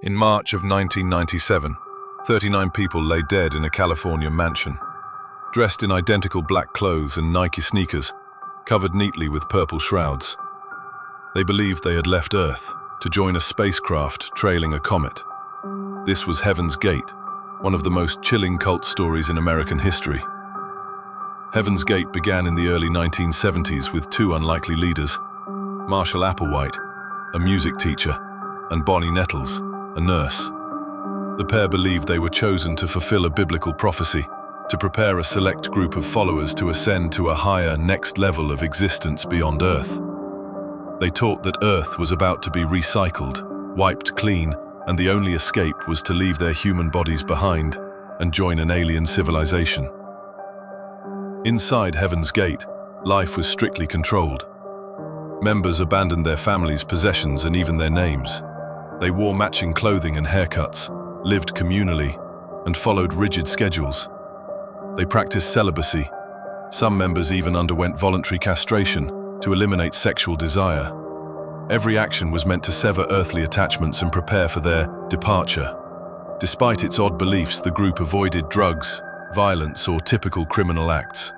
In March of 1997, 39 people lay dead in a California mansion, dressed in identical black clothes and Nike sneakers, covered neatly with purple shrouds. They believed they had left Earth to join a spacecraft trailing a comet. This was Heaven's Gate, one of the most chilling cult stories in American history. Heaven's Gate began in the early 1970s with two unlikely leaders, Marshall Applewhite, a music teacher, and Bonnie Nettles, a nurse. The pair believed they were chosen to fulfill a biblical prophecy, to prepare a select group of followers to ascend to a higher next level of existence beyond Earth. They taught that Earth was about to be recycled, wiped clean, and the only escape was to leave their human bodies behind and join an alien civilization. Inside Heaven's Gate, life was strictly controlled. Members abandoned their families' possessions and even their names. They wore matching clothing and haircuts, lived communally, and followed rigid schedules. They practiced celibacy. Some members even underwent voluntary castration to eliminate sexual desire. Every action was meant to sever earthly attachments and prepare for their departure. Despite its odd beliefs, the group avoided drugs, violence, or typical criminal acts.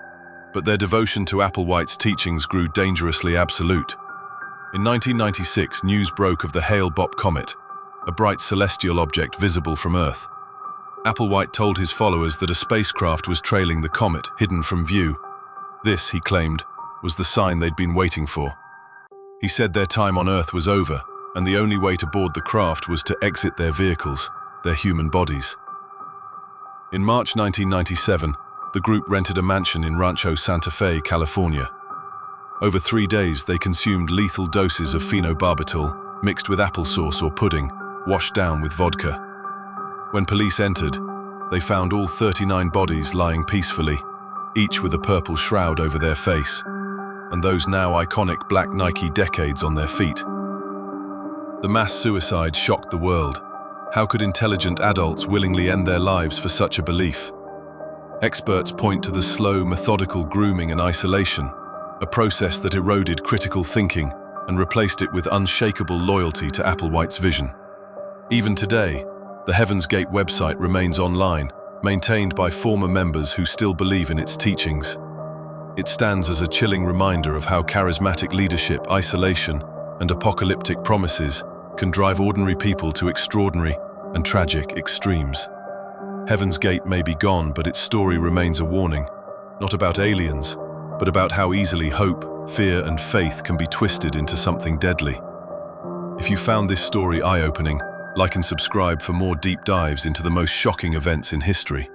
But their devotion to Applewhite's teachings grew dangerously absolute. In 1996, news broke of the hale-bopp comet, a bright celestial object visible from Earth. Applewhite told his followers that a spacecraft was trailing the comet, hidden from view. This, he claimed, was the sign they'd been waiting for. He said their time on Earth was over, and the only way to board the craft was to exit their vehicles, their human bodies. In March 1997, the group rented a mansion in Rancho Santa Fe, California. Over 3 days, they consumed lethal doses of phenobarbital, mixed with applesauce or pudding, washed down with vodka. When police entered, they found all 39 bodies lying peacefully, each with a purple shroud over their face, and those now iconic black Nike decades on their feet. The mass suicide shocked the world. How could intelligent adults willingly end their lives for such a belief? Experts point to the slow, methodical grooming and isolation, a process that eroded critical thinking and replaced it with unshakable loyalty to Applewhite's vision. Even today, the Heaven's Gate website remains online, maintained by former members who still believe in its teachings. It stands as a chilling reminder of how charismatic leadership, isolation, and apocalyptic promises can drive ordinary people to extraordinary and tragic extremes. Heaven's Gate may be gone, but its story remains a warning, not about aliens, but about how easily hope, fear, and faith can be twisted into something deadly. If you found this story eye-opening, like and subscribe for more deep dives into the most shocking events in history.